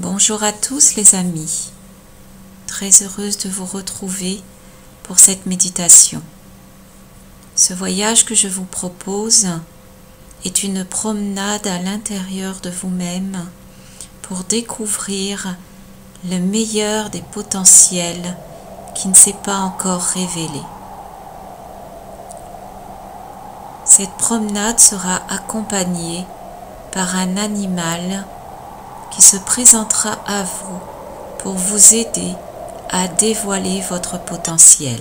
Bonjour à tous les amis, très heureuse de vous retrouver pour cette méditation. Ce voyage que je vous propose est une promenade à l'intérieur de vous-même pour découvrir le meilleur des potentiels qui ne s'est pas encore révélé. Cette promenade sera accompagnée par un animal qui se présentera à vous pour vous aider à dévoiler votre potentiel.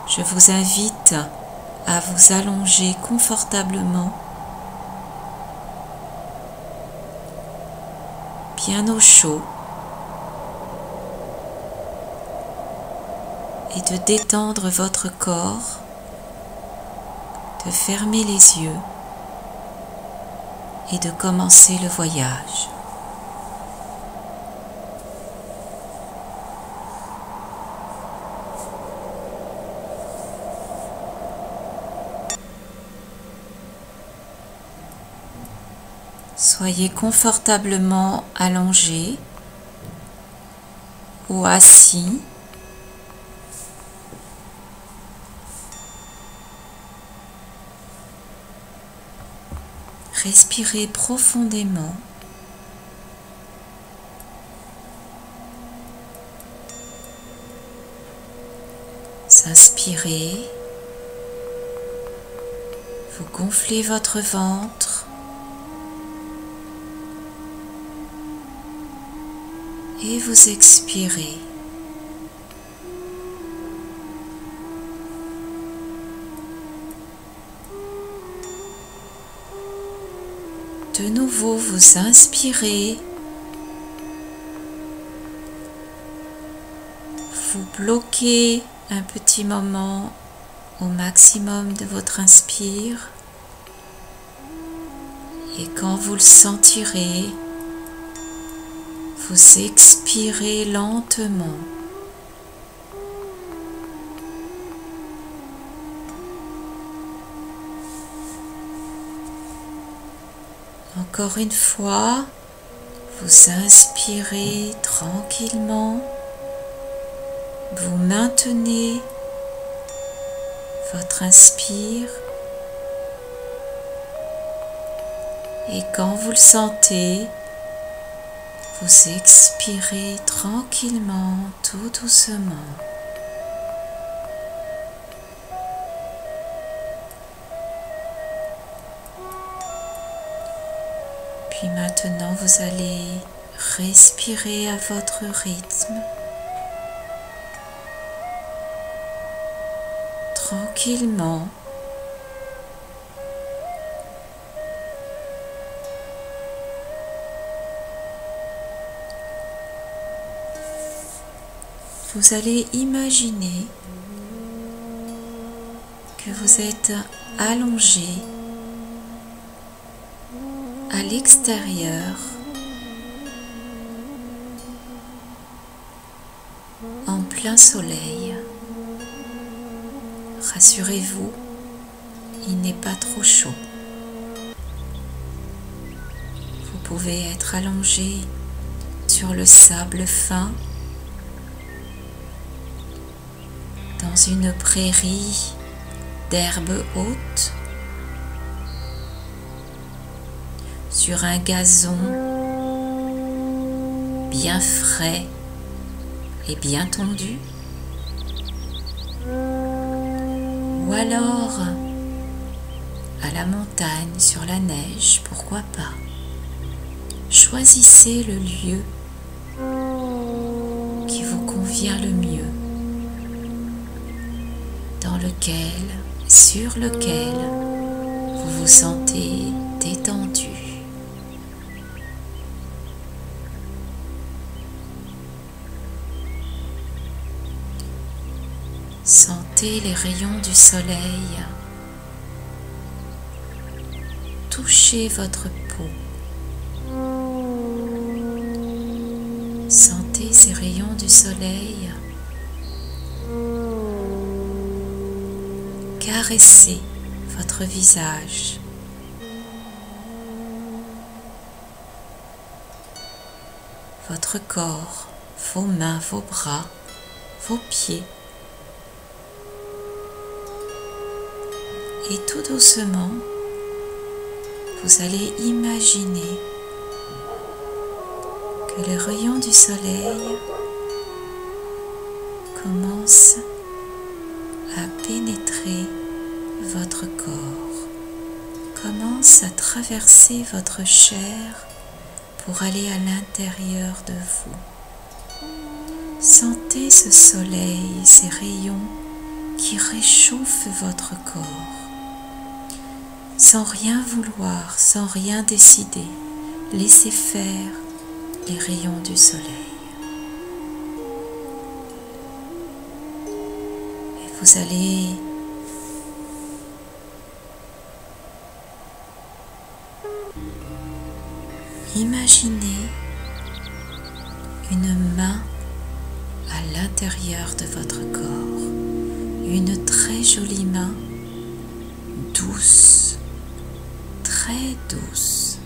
Je vous invite à vous allonger confortablement, bien au chaud, et de détendre votre corps, de fermer les yeux et de commencer le voyage. Soyez confortablement allongé ou assis. Respirez profondément. Inspirez. Vous gonflez votre ventre. Et vous expirez. De nouveau, vous inspirez. Vous bloquez un petit moment au maximum de votre inspire. Et quand vous le sentirez, vous expirez lentement. Encore une fois, vous inspirez tranquillement, vous maintenez votre inspire et quand vous le sentez, vous expirez tranquillement, tout doucement. Puis maintenant, vous allez respirer à votre rythme, tranquillement. Vous allez imaginer que vous êtes allongé à l'extérieur, en plein soleil. Rassurez-vous, il n'est pas trop chaud. Vous pouvez être allongé sur le sable fin, dans une prairie d'herbes hautes, sur un gazon bien frais et bien tondu, ou alors à la montagne, sur la neige, pourquoi pas. Choisissez le lieu qui vous convient le mieux, dans lequel, sur lequel vous vous sentez détendu. Sentez les rayons du soleil toucher votre peau. Sentez ces rayons du soleil caresser votre visage. votre corps, vos mains, vos bras, vos pieds. Et tout doucement, vous allez imaginer que les rayons du soleil commencent à pénétrer votre corps, commencent à traverser votre chair pour aller à l'intérieur de vous. Sentez ce soleil, ces rayons qui réchauffent votre corps. Sans rien vouloir, sans rien décider, laissez faire les rayons du soleil. Et vous allez imaginer une main à l'intérieur de votre corps, une très jolie main, douce, très douce.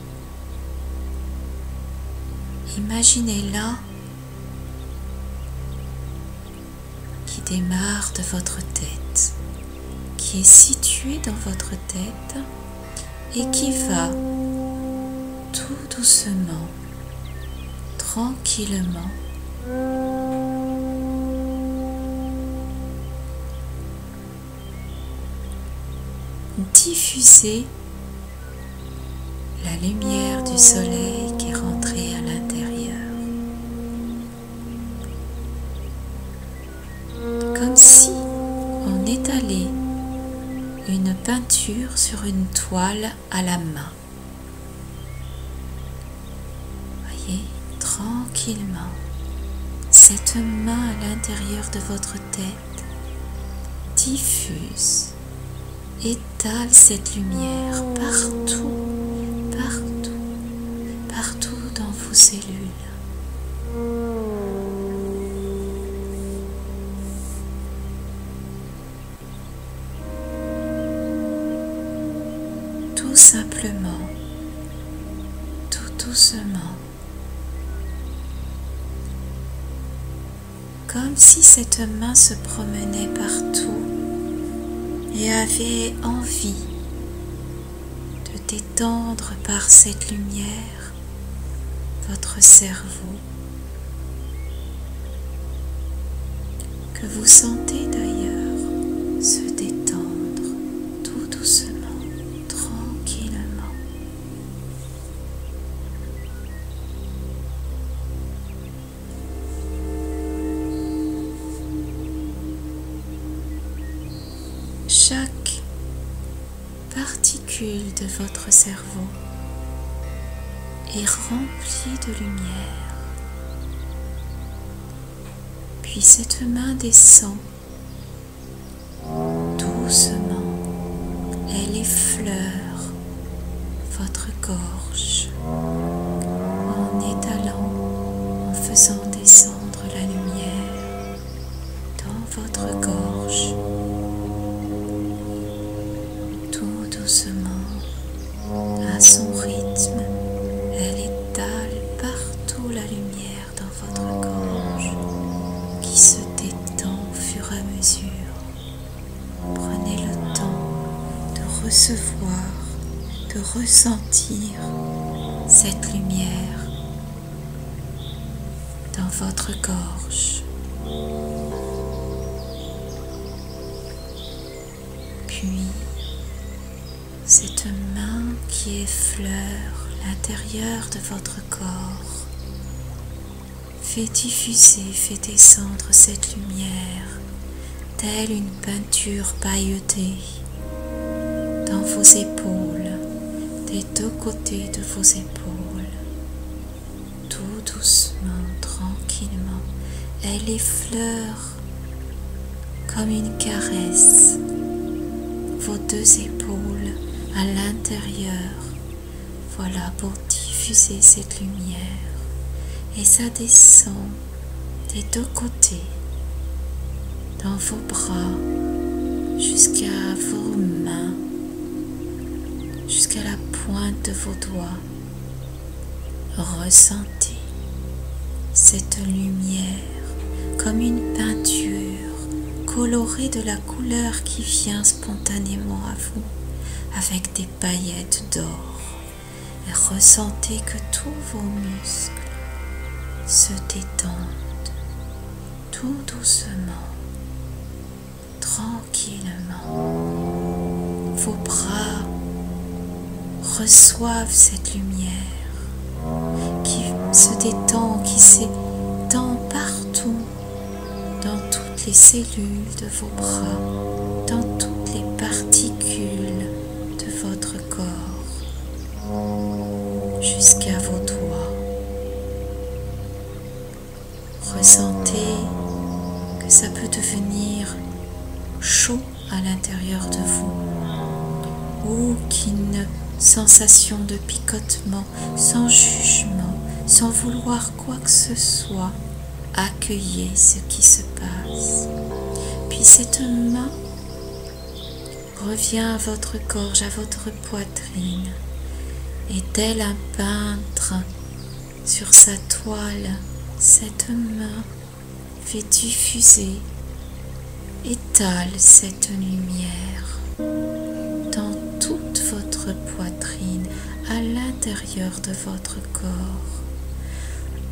Imaginez-la qui démarre de votre tête, qui est située dans votre tête et qui va tout doucement, tranquillement, diffuser la lumière du soleil qui est rentrée à l'intérieur. Comme si on étalait une peinture sur une toile à la main. Voyez, tranquillement, cette main à l'intérieur de votre tête diffuse, étale cette lumière partout, partout, partout dans vos cellules. Tout simplement, tout doucement, comme si cette main se promenait partout et avait envie de détendre par cette lumière votre cerveau, que vous sentez d'ailleurs se détendre tout doucement, tranquillement. Chaque particule de votre cerveau est remplie de lumière. Puis cette main descend doucement, elle effleure votre gorge en étalant, en faisant descendre la lumière dans votre gorge. Doucement, à son rythme, elle étale partout la lumière dans votre gorge qui se détend au fur et à mesure. Prenez le temps de recevoir, de ressentir cette lumière dans votre gorge. Puis, cette main qui effleure l'intérieur de votre corps fait diffuser, fait descendre cette lumière telle une peinture pailletée dans vos épaules, des deux côtés de vos épaules. Tout doucement, tranquillement, elle effleure comme une caresse vos deux épaules à l'intérieur. Voilà, pour diffuser cette lumière. Et ça descend des deux côtés, dans vos bras, jusqu'à vos mains, jusqu'à la pointe de vos doigts. Ressentez cette lumière comme une peinture colorée de la couleur qui vient spontanément à vous avec des paillettes d'or. Et ressentez que tous vos muscles se détendent tout doucement, tranquillement. Vos bras reçoivent cette lumière qui se détend, qui s'étend partout, dans toutes les cellules de vos bras, dans toutes les particules de votre corps, jusqu'à vos doigts. Ressentez que ça peut devenir chaud à l'intérieur de vous, ou qu'une sensation de picotement, sans jugement, sans vouloir quoi que ce soit, accueillez ce qui se passe. Puis cette main revient à votre gorge, à votre poitrine, et tel un peintre sur sa toile, cette main fait diffuser, étale cette lumière dans toute votre poitrine, à l'intérieur de votre corps,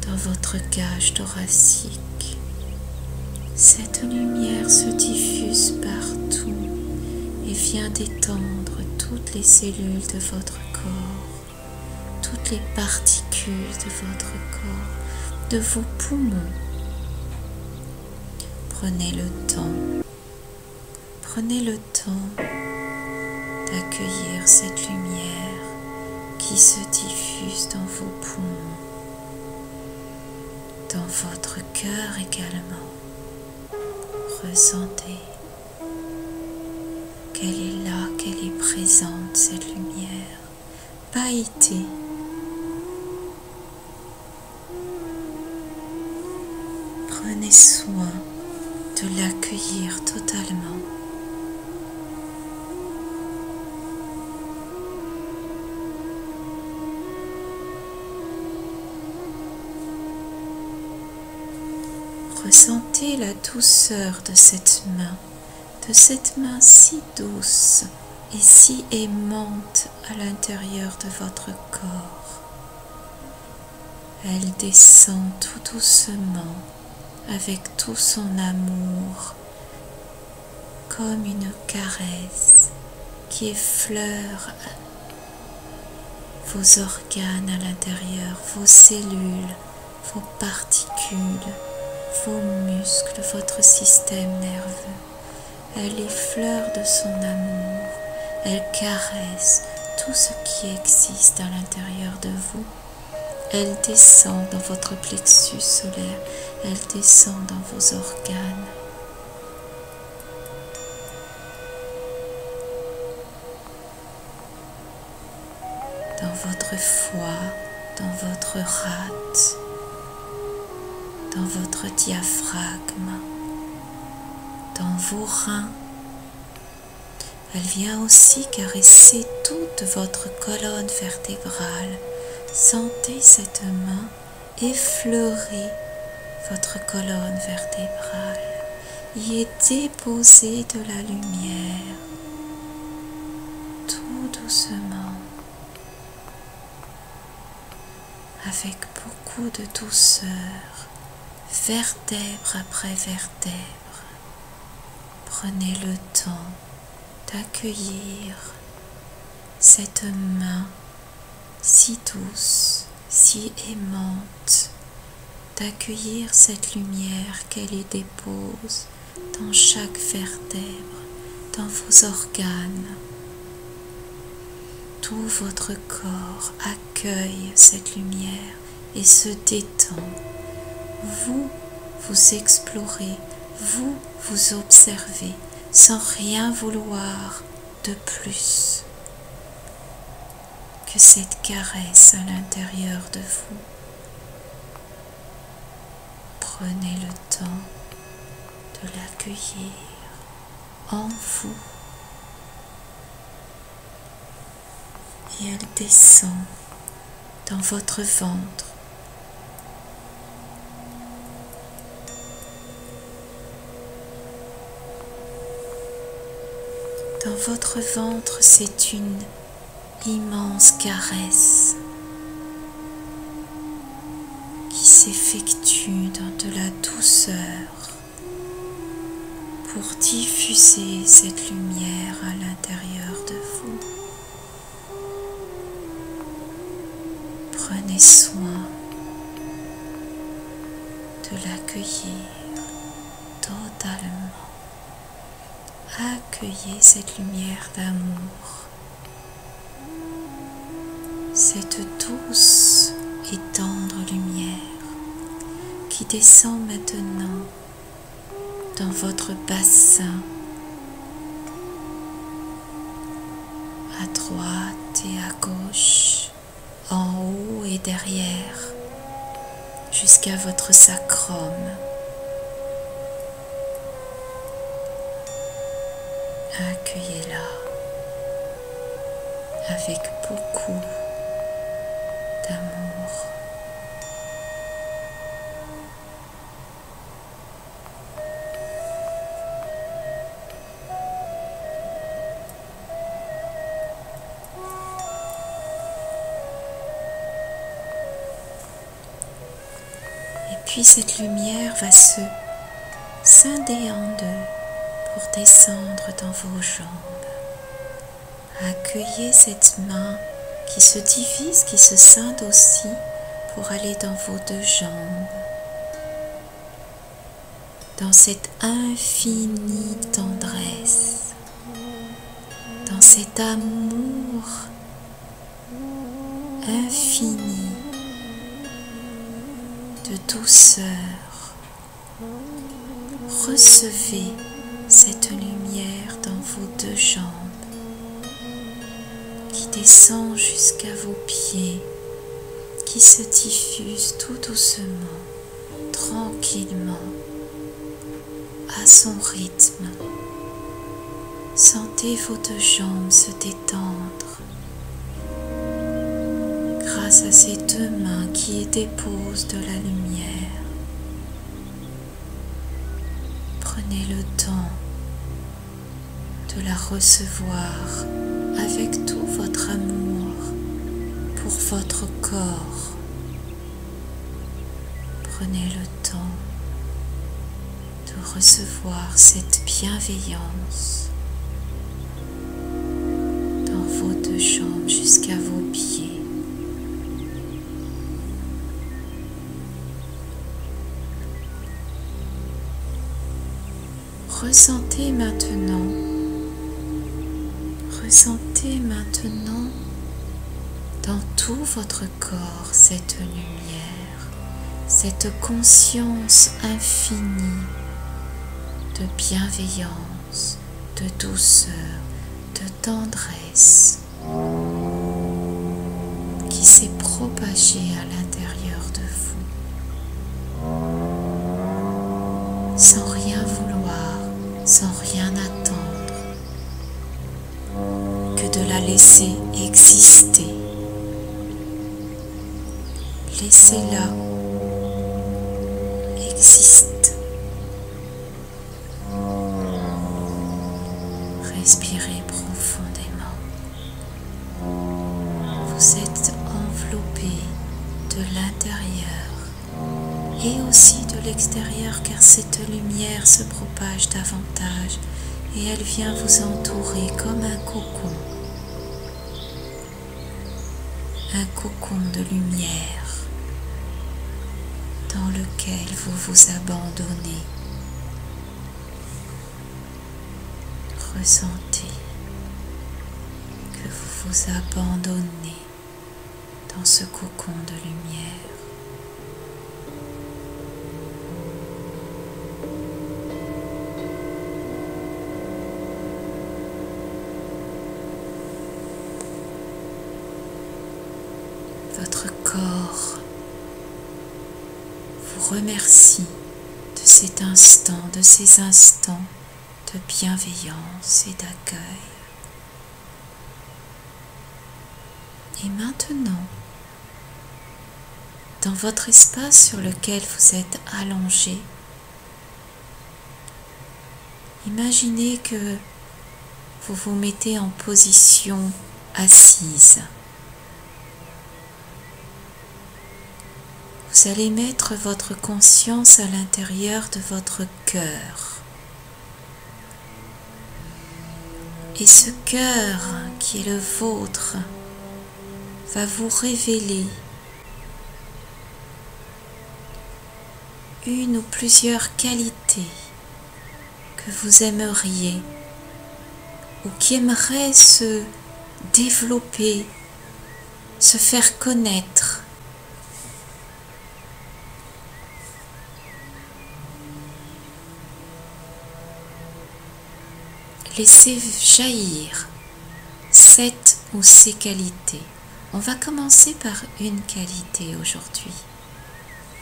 dans votre cage thoracique. Cette lumière se diffuse partout et vient détendre toutes les cellules de votre corps, toutes les particules de votre corps, de vos poumons. Prenez le temps d'accueillir cette lumière qui se diffuse dans vos poumons, dans votre cœur également. Ressentez qu'elle est là, qu'elle est présente, cette lumière, pailletée. Prenez soin de l'accueillir totalement. Ressentez la douceur de cette main si douce et si aimante à l'intérieur de votre corps. Elle descend tout doucement avec tout son amour, comme une caresse qui effleure vos organes à l'intérieur, vos cellules, vos particules, vos muscles, votre système nerveux. Elle effleure de son amour, elle caresse tout ce qui existe à l'intérieur de vous. Elle descend dans votre plexus solaire, elle descend dans vos organes. Dans votre foie, dans votre rate, dans votre diaphragme, dans vos reins. Elle vient aussi caresser toute votre colonne vertébrale. Sentez cette main effleurer votre colonne vertébrale. Y est déposée de la lumière, tout doucement, avec beaucoup de douceur, vertèbre après vertèbre. Prenez le temps d'accueillir cette main si douce, si aimante, d'accueillir cette lumière qu'elle y dépose dans chaque vertèbre, dans vos organes. Tout votre corps accueille cette lumière et se détend. Vous, vous explorez, vous, vous observez sans rien vouloir de plus que cette caresse à l'intérieur de vous. Prenez le temps de l'accueillir en vous et elle descend dans votre ventre, Dans votre ventre, c'est une immense caresse qui s'effectue dans de la douceur pour diffuser cette lumière à l'intérieur de vous. Prenez soin de l'accueillir totalement. Accueillez cette lumière d'amour, cette douce et tendre lumière qui descend maintenant dans votre bassin, à droite et à gauche, en haut et derrière, jusqu'à votre sacrum. Accueillez-la avec beaucoup d'amour. Et puis cette lumière va se scinder en deux pour descendre dans vos jambes. Accueillez cette main qui se divise, qui se scinde aussi pour aller dans vos deux jambes. Dans cette infinie tendresse, dans cet amour infini de douceur, recevez cette lumière dans vos deux jambes qui descend jusqu'à vos pieds, qui se diffuse tout doucement, tranquillement, à son rythme. Sentez vos deux jambes se détendre grâce à ces deux mains qui déposent de la lumière. Prenez le temps de la recevoir avec tout votre amour pour votre corps. Prenez le temps de recevoir cette bienveillance dans vos deux jambes jusqu'à vos pieds. Ressentez maintenant dans tout votre corps cette lumière, cette conscience infinie de bienveillance, de douceur, de tendresse qui s'est propagée à l'intérieur de vous, sans rien vouloir, sans rien attendre, que de la laisser exister. Laissez-la existe. Respirez profondément. Vous êtes enveloppé de l'intérieur et aussi de l'extérieur, car cette lumière se propage davantage et elle vient vous entourer comme un cocon. Un cocon de lumière dans lequel vous vous abandonnez. Ressentez que vous vous abandonnez dans ce cocon de lumière. Votre corps vous remercie de cet instant, de ces instants de bienveillance et d'accueil. Et maintenant, dans votre espace sur lequel vous êtes allongé, imaginez que vous vous mettez en position assise. Vous allez mettre votre conscience à l'intérieur de votre cœur. Et ce cœur qui est le vôtre va vous révéler une ou plusieurs qualités que vous aimeriez ou qui aimeraient se développer, se faire connaître. Laissez jaillir cette ou ces qualités. On va commencer par une qualité aujourd'hui.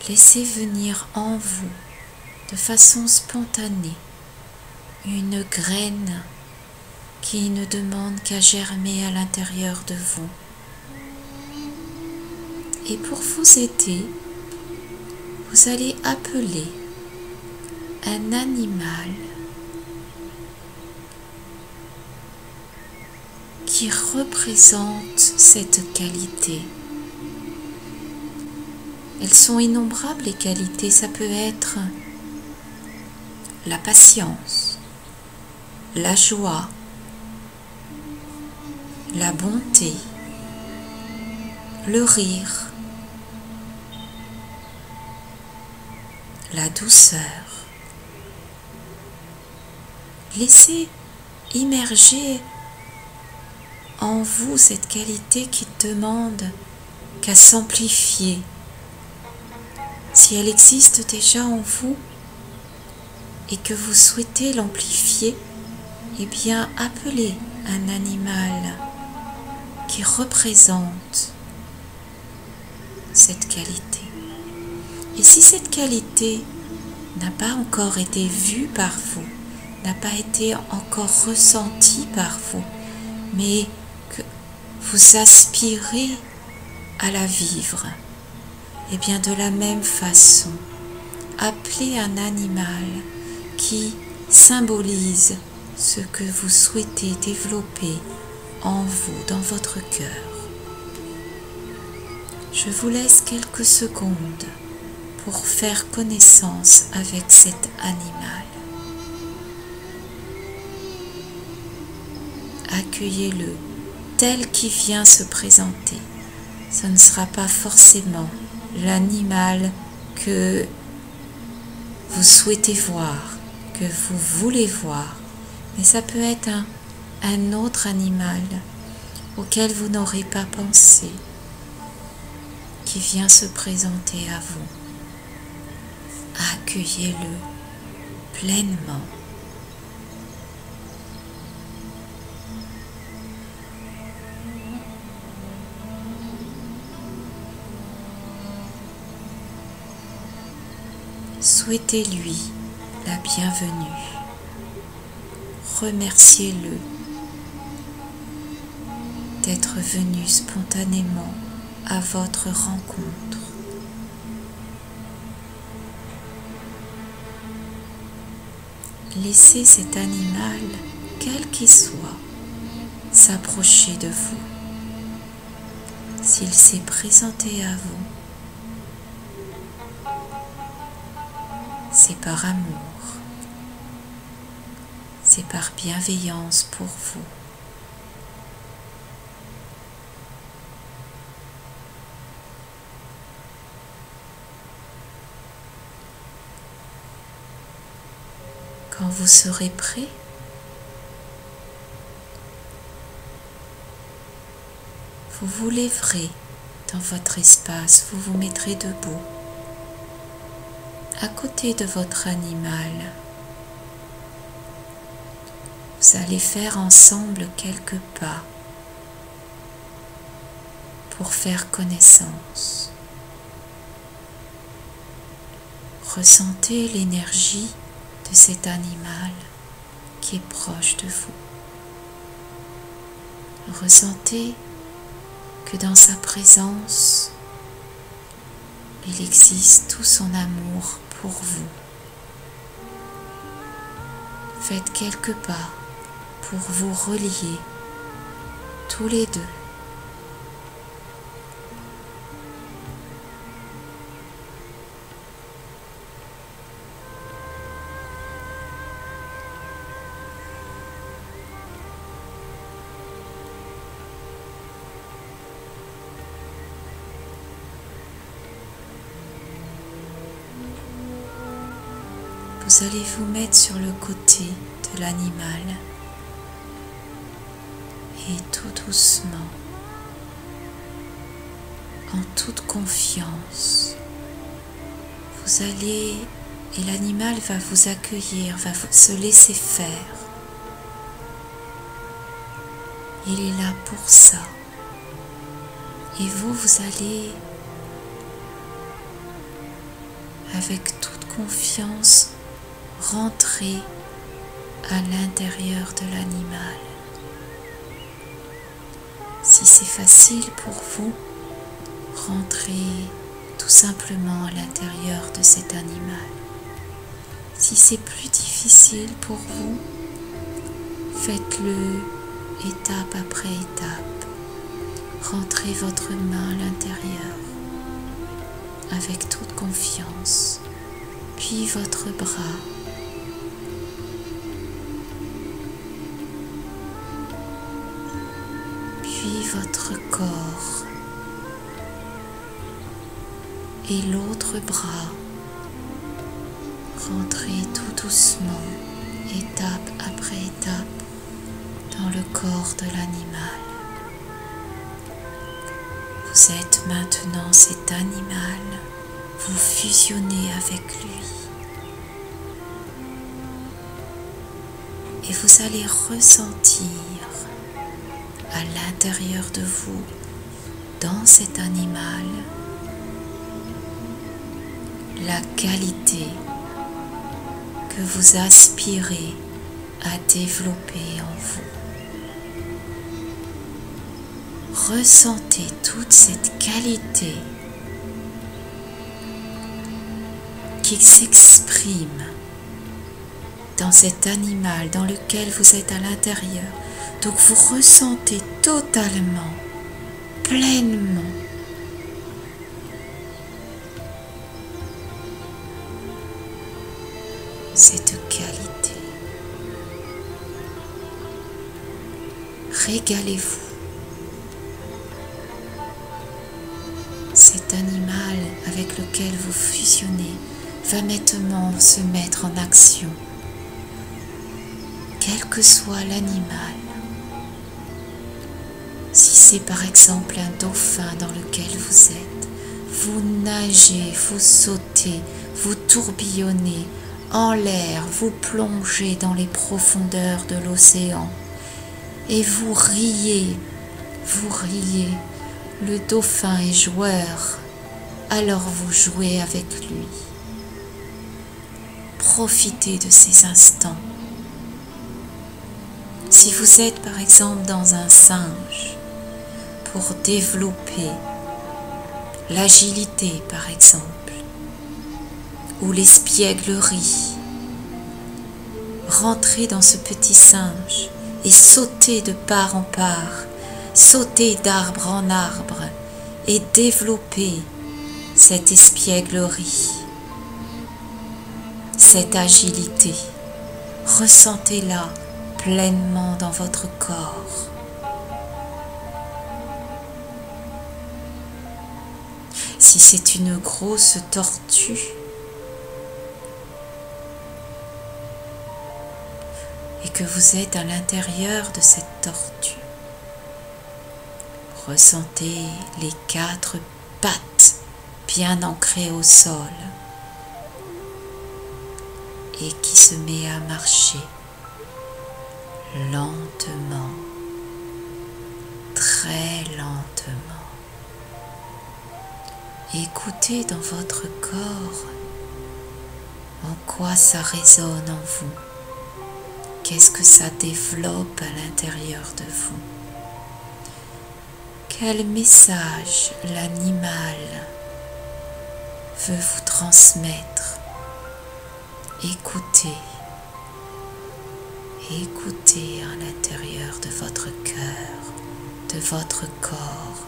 Laissez venir en vous, de façon spontanée, une graine qui ne demande qu'à germer à l'intérieur de vous. Et pour vous aider, vous allez appeler un animal qui représente cette qualité. Elles sont innombrables les qualités, ça peut être la patience, la joie, la bonté, le rire, la douceur. Laissez immerger en vous cette qualité qui demande qu'à s'amplifier. Si elle existe déjà en vous et que vous souhaitez l'amplifier, eh bien appelez un animal qui représente cette qualité. Et si cette qualité n'a pas encore été vue par vous, n'a pas été encore ressentie par vous, mais que vous aspirez à la vivre, et bien de la même façon, appelez un animal qui symbolise ce que vous souhaitez développer en vous, dans votre cœur. Je vous laisse quelques secondes pour faire connaissance avec cet animal. Accueillez-le tel qu'il vient se présenter. Ce ne sera pas forcément l'animal que vous souhaitez voir, que vous voulez voir, mais ça peut être un autre animal auquel vous n'aurez pas pensé, qui vient se présenter à vous. Accueillez-le pleinement. Souhaitez-lui la bienvenue. Remerciez-le d'être venu spontanément à votre rencontre. Laissez cet animal, quel qu'il soit, s'approcher de vous. S'il s'est présenté à vous, c'est par amour, c'est par bienveillance pour vous. Quand vous serez prêt, vous vous lèverez dans votre espace, vous vous mettrez debout à côté de votre animal. Vous allez faire ensemble quelques pas pour faire connaissance. Ressentez l'énergie de cet animal qui est proche de vous. Ressentez que dans sa présence, il existe tout son amour pour vous. Faites quelques pas pour vous relier tous les deux. Vous allez vous mettre sur le côté de l'animal et tout doucement, en toute confiance, vous allez, et l'animal va vous accueillir, va se laisser faire. Il est là pour ça. Et vous allez, avec toute confiance, rentrer à l'intérieur de l'animal. Si c'est facile pour vous, rentrez tout simplement à l'intérieur de cet animal. Si c'est plus difficile pour vous, faites-le étape après étape. Rentrez votre main à l'intérieur avec toute confiance, puis votre bras. Puis votre corps et l'autre bras. Rentrez tout doucement, étape après étape, dans le corps de l'animal. Vous êtes maintenant cet animal, vous fusionnez avec lui. Et vous allez ressentir à l'intérieur de vous, dans cet animal, la qualité que vous aspirez à développer en vous. Ressentez toute cette qualité qui s'exprime dans cet animal dans lequel vous êtes à l'intérieur. Donc vous ressentez totalement, pleinement cette qualité. Régalez-vous. Cet animal avec lequel vous fusionnez va maintenant se mettre en action, quel que soit l'animal. Si c'est par exemple un dauphin dans lequel vous êtes, vous nagez, vous sautez, vous tourbillonnez en l'air, vous plongez dans les profondeurs de l'océan et vous riez. Le dauphin est joueur, alors vous jouez avec lui. Profitez de ces instants. Si vous êtes par exemple dans un singe, pour développer l'agilité par exemple, ou l'espièglerie, rentrez dans ce petit singe et sautez de part en part, sautez d'arbre en arbre et développez cette espièglerie, cette agilité. Ressentez-la pleinement dans votre corps. Si c'est une grosse tortue, et que vous êtes à l'intérieur de cette tortue, ressentez les 4 pattes bien ancrées au sol et qui se met à marcher lentement, très lentement. Écoutez dans votre corps en quoi ça résonne en vous. Qu'est-ce que ça développe à l'intérieur de vous? Quel message l'animal veut vous transmettre? Écoutez et écoutez à l'intérieur de votre cœur, de votre corps,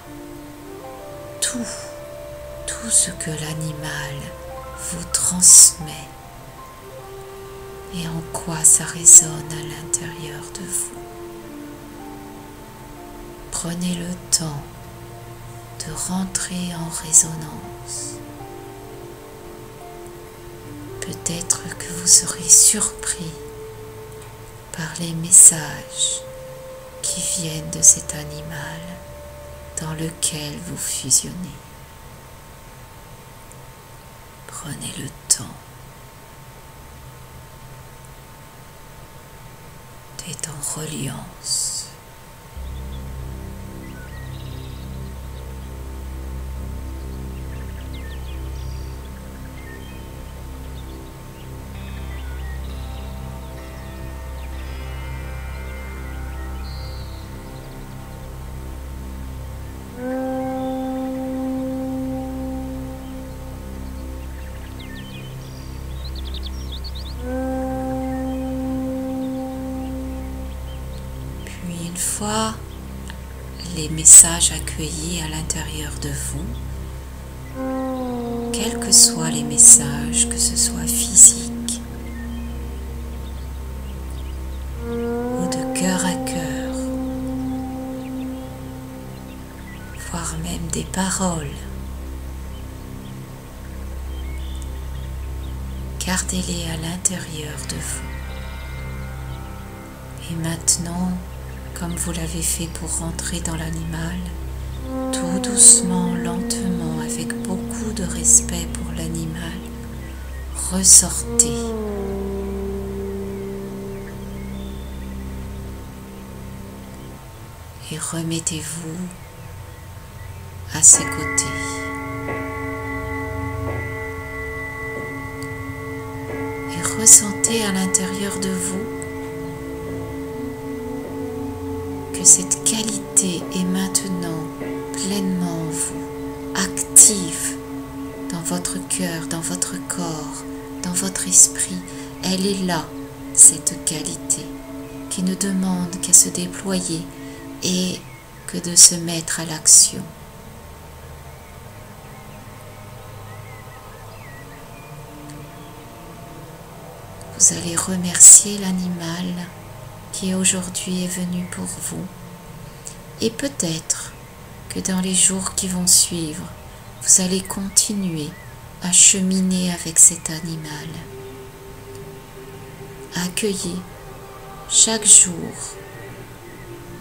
tout ce que l'animal vous transmet et en quoi ça résonne à l'intérieur de vous. Prenez le temps de rentrer en résonance. Peut-être que vous serez surpris par les messages qui viennent de cet animal dans lequel vous fusionnez. Prenez le temps d'être en reliance. Une fois les messages accueillis à l'intérieur de vous, quels que soient les messages, que ce soit physique ou de cœur à cœur, voire même des paroles, gardez-les à l'intérieur de vous. Et maintenant, comme vous l'avez fait pour rentrer dans l'animal, tout doucement, lentement, avec beaucoup de respect pour l'animal, ressortez. Et remettez-vous à ses côtés. Et ressentez à l'intérieur de vous que cette qualité est maintenant pleinement en vous, active dans votre cœur, dans votre corps, dans votre esprit. Elle est là, cette qualité, qui ne demande qu'à se déployer et que de se mettre à l'action. Vous allez remercier l'animal qui aujourd'hui est venu pour vous. Et peut-être que dans les jours qui vont suivre, vous allez continuer à cheminer avec cet animal. Accueillez chaque jour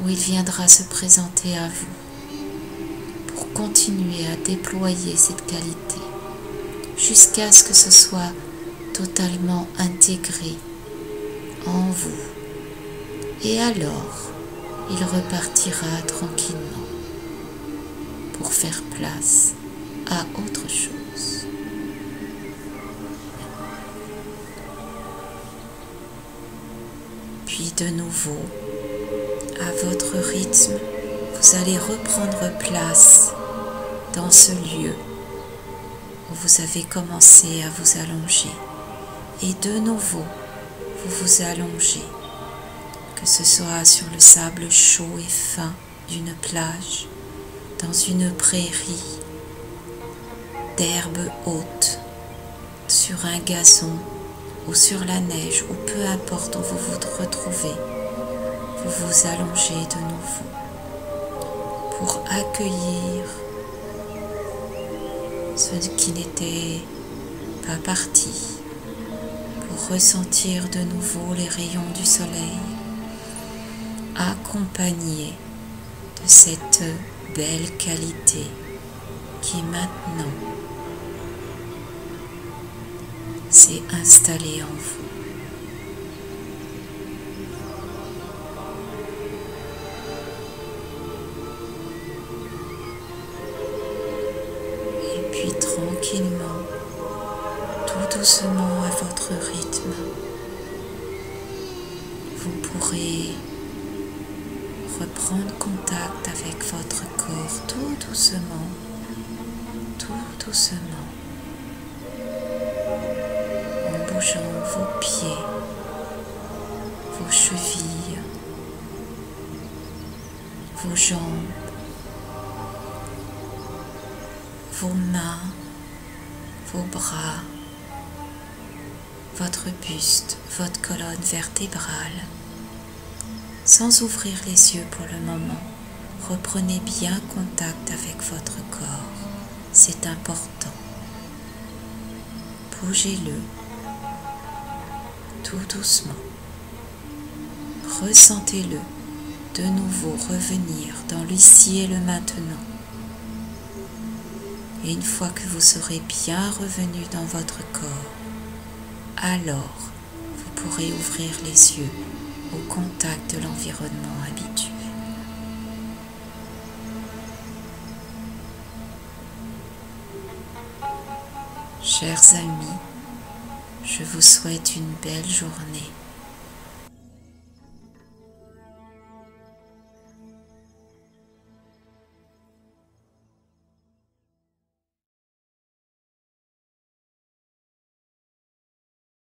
où il viendra se présenter à vous pour continuer à déployer cette qualité jusqu'à ce que ce soit totalement intégré en vous. Et alors, il repartira tranquillement pour faire place à autre chose. Puis de nouveau, à votre rythme, vous allez reprendre place dans ce lieu où vous avez commencé à vous allonger. Et de nouveau, vous vous allongez, que ce soit sur le sable chaud et fin d'une plage, dans une prairie d'herbes hautes, sur un gazon ou sur la neige, ou peu importe où vous vous retrouvez, vous vous allongez de nouveau pour accueillir ce qui n'était pas parti, pour ressentir de nouveau les rayons du soleil, accompagné de cette belle qualité qui maintenant s'est installée en vous. Et puis tranquillement, tout doucement à votre rythme, vous pourrez reprendre contact avec votre corps tout doucement, en bougeant vos pieds, vos chevilles, vos jambes, vos mains, vos bras, votre buste, votre colonne vertébrale. Sans ouvrir les yeux pour le moment, reprenez bien contact avec votre corps, c'est important. Bougez-le tout doucement. Ressentez-le de nouveau revenir dans l'ici et le maintenant. Et une fois que vous serez bien revenu dans votre corps, alors vous pourrez ouvrir les yeux au contact de l'environnement habituel. Chers amis, je vous souhaite une belle journée.